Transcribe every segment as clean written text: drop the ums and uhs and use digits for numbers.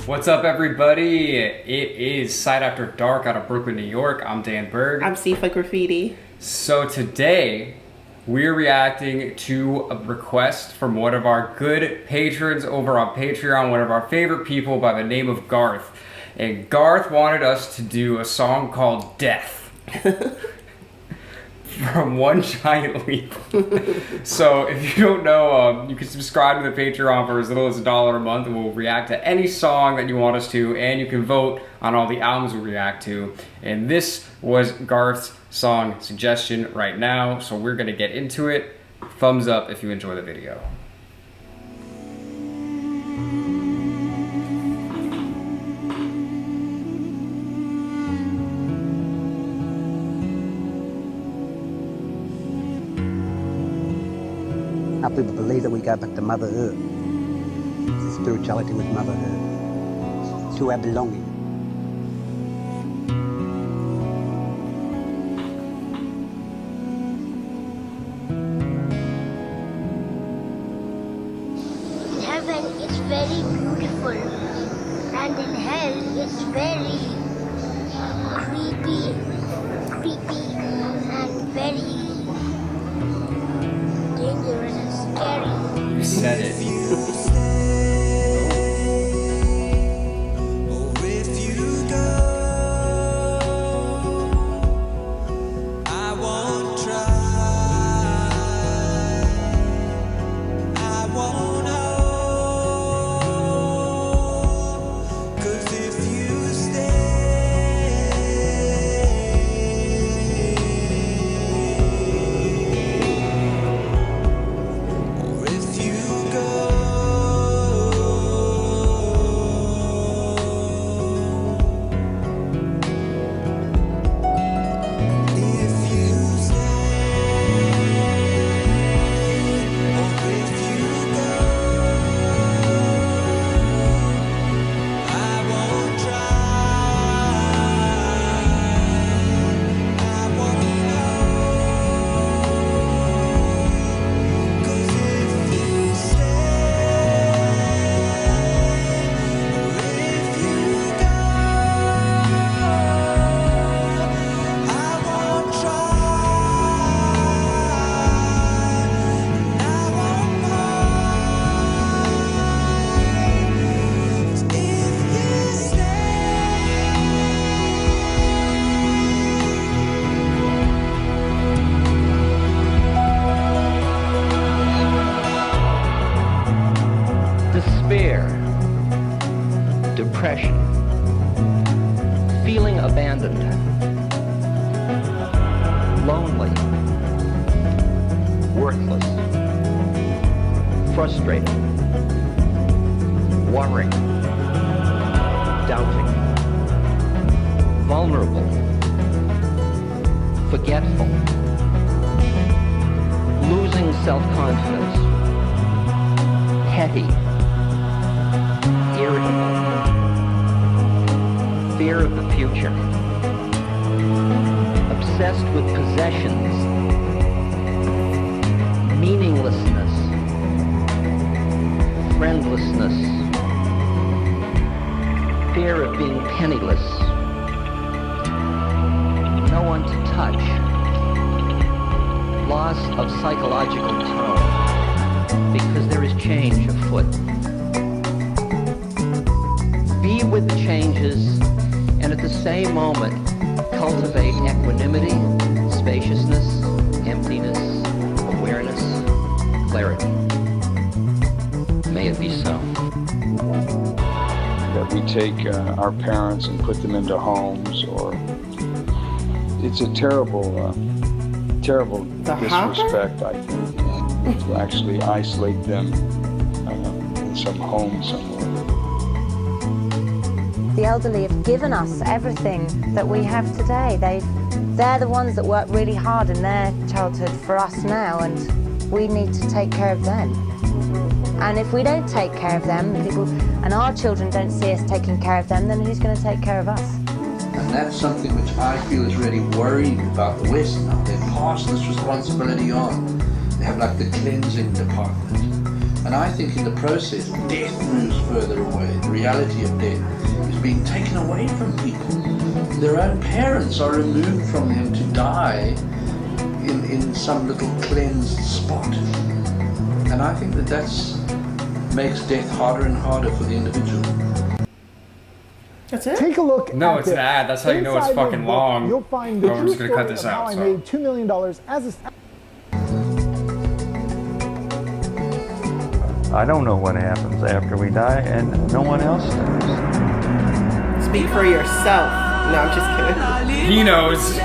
What's up, everybody? It is Side After Dark out of Brooklyn, New York. I'm Dan Berg. I'm Sifa Graffiti. So today, we're reacting to a request from one of our good patrons over on Patreon, one of our favorite people by the name of Garth. And Garth wanted us to do a song called Death. From One Giant Leap. So if you don't know, you can subscribe to the Patreon for as little as $1 a month, and we'll react to any song that you want us to, and you can vote on all the albums we react to. And this was Garth's song suggestion right now, so we're gonna get into it. Thumbs up if you enjoy the video. Our people believe that we go back to Mother Earth. It's spirituality with Mother Earth. To our belonging. In heaven it's very beautiful, and in hell it's very creepy, and very dangerous and scary. You said it. Despair, depression, feeling abandoned, lonely, worthless, frustrated, worrying, doubting, vulnerable, forgetful, losing self-confidence, petty, irritable, fear of the future, obsessed with possessions, meaninglessness, friendlessness, fear of being penniless, no one to touch, loss of psychological tone, because there is change afoot. Be with the changes, and at the same moment, cultivate equanimity, spaciousness, emptiness, awareness, clarity. May it be so. That we take our parents and put them into homes, or it's a terrible disrespect, I think, to actually isolate them in some home somewhere. The elderly have given us everything that we have today. They're the ones that work really hard in their childhood for us now, and we need to take care of them. And if we don't take care of them, and our children don't see us taking care of them, then who's going to take care of us? And that's something which I feel is really worrying about the West now. They've passed this responsibility on. They have like the cleansing department. And I think in the process, death moves further away. The reality of death is being taken away from people. Their own parents are removed from them to die in some little cleansed spot. And I think that makes death harder and harder for the individual. That's it? Take a look No, at it's an this. ad. That's how you know it's Inside the fucking book, long. You'll find the Oh, we're true just gonna cut story this of how out, I so. made $2 million as a... I don't know what happens after we die, and no one else does. Speak for yourself. No, I'm just kidding. He knows.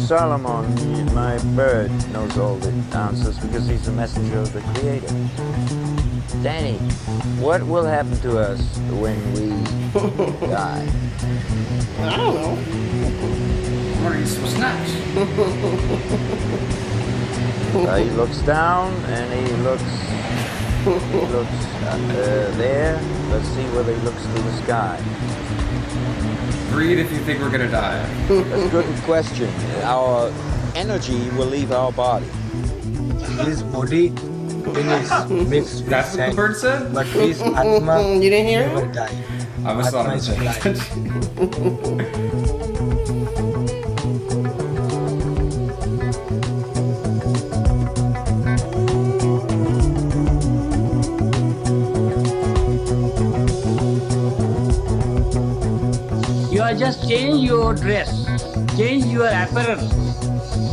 Solomon, my bird, knows all the answers because he's the messenger of the Creator. Danny, what will happen to us when we die? I don't know. I'm gonna eat some snacks. He looks down and he looks there. Let's see whether he looks to the sky. Breathe if you think we're gonna die. That's a good question. Our energy will leave our body. His body is mixed with That's what the sand, bird said? but his atma You didn't hear never him? die. I must thought Atma it is was alive. You are just change your dress, change your apparel.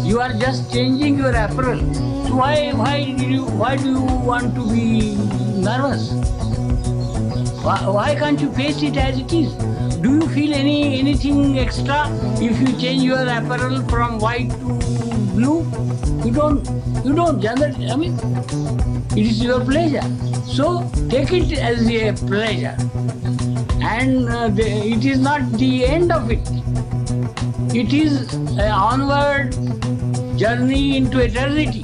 You are just changing your apparel. So why do you want to be nervous? Why can't you face it as it is? Do you feel anything extra if you change your apparel from white to blue? You don't. Generally, I mean, it is your pleasure. So take it as a pleasure. And it is not the end of it. It is an onward journey into eternity.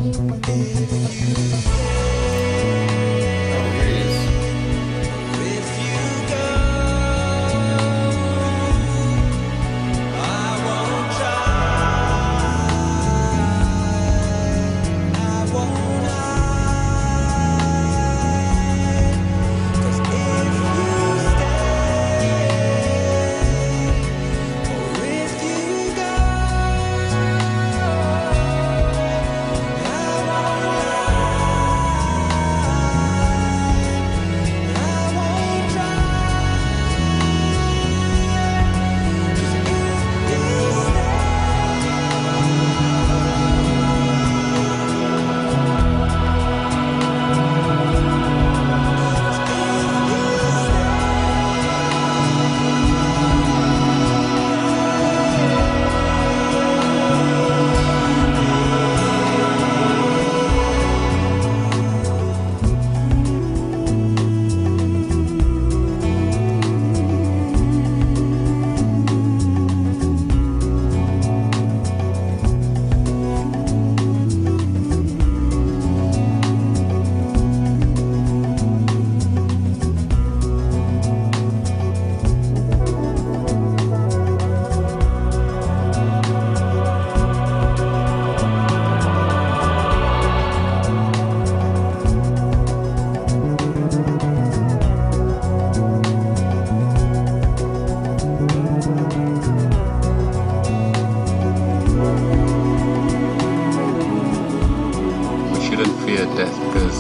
shouldn't fear death, because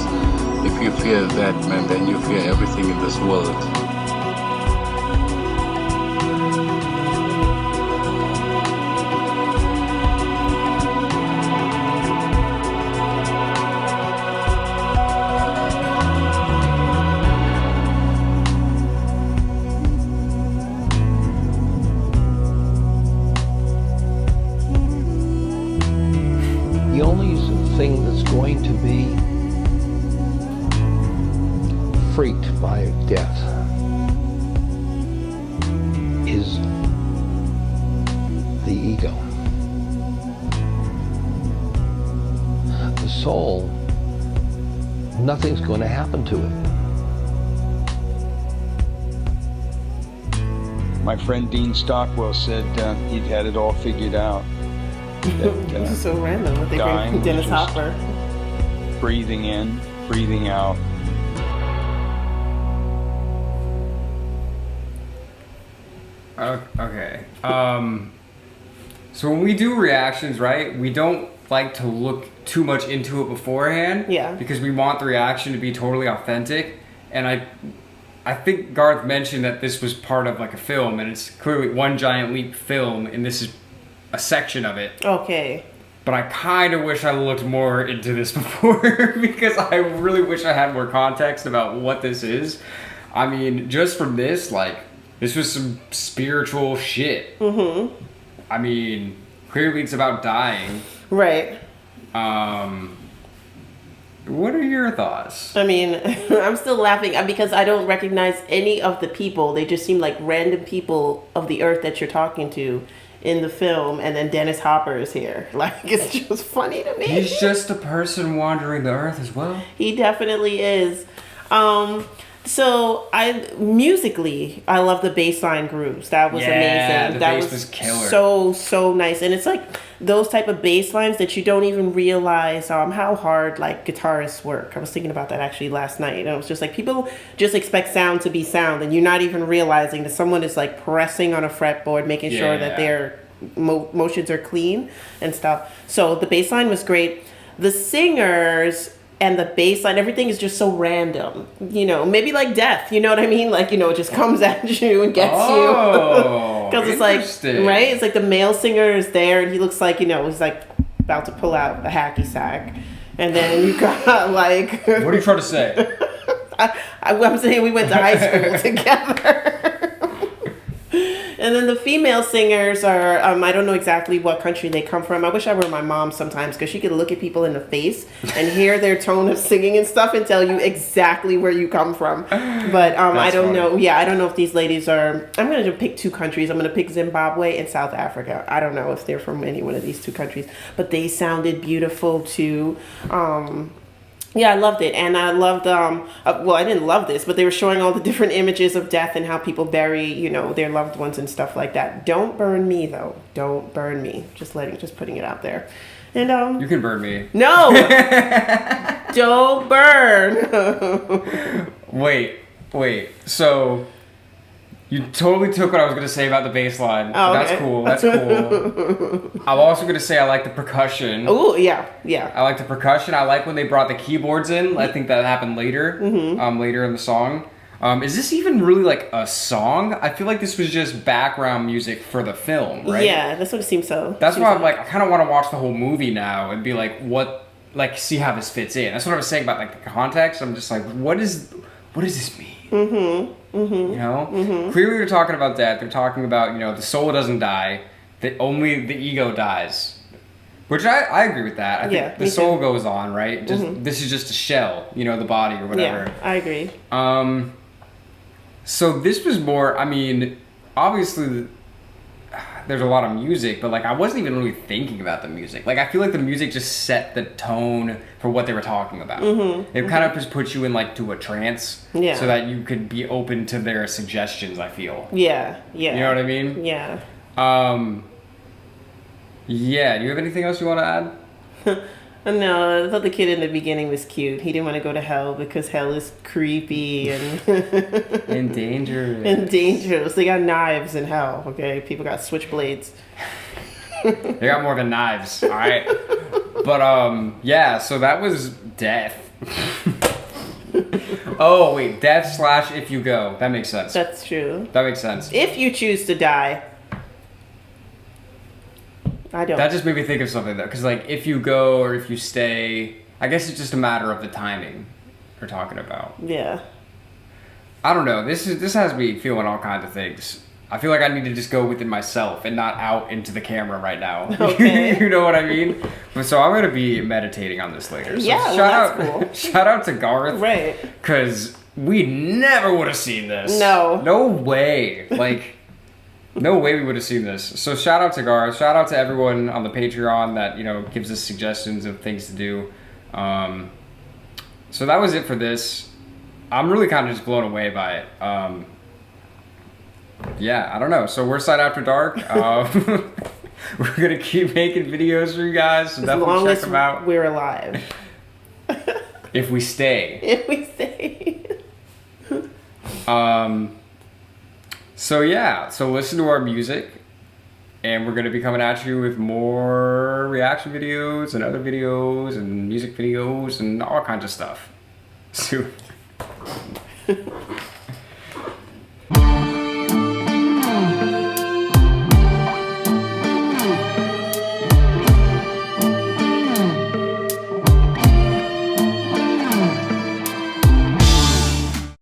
if you fear that, man, then you fear everything in this world. The only thing that's going to be freaked by death is the ego. The soul, nothing's going to happen to it. My friend Dean Stockwell said he'd had it all figured out. This is so random what they bring from Dennis Hopper. Breathing in, breathing out. Okay. So when we do reactions, right, we don't like to look too much into it beforehand. Yeah. Because we want the reaction to be totally authentic. And I think Garth mentioned that this was part of like a film, and it's clearly One Giant Leap film, and this is a section of it. Okay. But I kind of wish I looked more into this before because I really wish I had more context about what this is. I mean, just from this, like, this was some spiritual shit. Mm-hmm. I mean, clearly it's about dying. Right. What are your thoughts? I mean, I'm still laughing because I don't recognize any of the people. They just seem like random people of the earth that you're talking to in the film, and then Dennis Hopper is here. Like, it's just funny to me. He's just a person wandering the earth as well. He definitely is. So musically, I love the bass line grooves. That was amazing. The That bass was killer. So nice. And it's like those type of bass lines that you don't even realize how hard like guitarists work. I was thinking about that actually last night. And it was just like people just expect sound to be sound, and you're not even realizing that someone is like pressing on a fretboard, making sure that their motions are clean and stuff. So the bass line was great. The singers and the bass line, everything is just so random. You know, maybe like death, you know what I mean? Like, you know, it just comes at you and gets you. Because it's like, right? It's like the male singer is there and he looks like, you know, he's like about to pull out a hacky sack. And then you got like... What are you trying to say? I'm saying we went to high school together. And then the female singers are, I don't know exactly what country they come from. I wish I were my mom sometimes because she could look at people in the face and hear their tone of singing and stuff and tell you exactly where you come from. But I don't know. Yeah, I don't know if these ladies are, I'm going to pick two countries. I'm going to pick Zimbabwe and South Africa. I don't know if they're from any one of these two countries. But they sounded beautiful too. Yeah, I loved it. And I loved, well, I didn't love this, but they were showing all the different images of death and how people bury, you know, their loved ones and stuff like that. Don't burn me, though. Don't burn me. Just putting it out there. And, you can burn me. No! Don't burn! Wait. So... You totally took what I was going to say about the bass line. Oh, okay. That's cool. I'm also going to say I like the percussion. Oh, yeah. I like the percussion. I like when they brought the keyboards in. I think that happened later, later in the song. Is this even really like a song? I feel like this was just background music for the film, right? Yeah, that's what it seems so. That's why I'm like, I kind of want to watch the whole movie now and be like, see how this fits in. That's what I was saying about like the context. I'm just like, what does this mean? You know, clearly they're talking about that. They're talking about, you know, the soul doesn't die, that only the ego dies, which I agree with that. I think the soul goes on, right? This is just a shell, you know, the body or whatever. Yeah, I agree. So this was more, I mean, obviously there's a lot of music, but like I wasn't even really thinking about the music. Like I feel like the music just set the tone for what they were talking about. It kind of just puts you in like to a trance, so that you could be open to their suggestions. I feel. Yeah. You know what I mean? Yeah. Yeah. Do you have anything else you want to add? No, I thought the kid in the beginning was cute. He didn't want to go to hell because hell is creepy and and dangerous. And dangerous. They got knives in hell. Okay, people got switchblades. They got more than knives. All right. But yeah, so that was death. Oh wait, death / if you go. That makes sense. That's true. That makes sense. If you choose to die. I don't. That just made me think of something though, because like if you go or if you stay, I guess it's just a matter of the timing we're talking about. Yeah. I don't know. This has me feeling all kinds of things. I feel like I need to just go within myself and not out into the camera right now. Okay. You know what I mean? But so I'm gonna be meditating on this later. So Yeah, shout well, out, that's cool. shout out to Garth, Right. Because we never would have seen this. No. No way. Like, no way we would have seen this. So shout out to Garth. Shout out to everyone on the Patreon that gives us suggestions of things to do. So that was it for this. I'm really kind of just blown away by it. Yeah, I don't know. So we're Side After Dark. We're gonna keep making videos for you guys. So As definitely long check as them out. we're alive. If we stay. If we stay. So yeah. So listen to our music, and we're gonna be coming at you with more reaction videos and other videos and music videos and all kinds of stuff. Soon.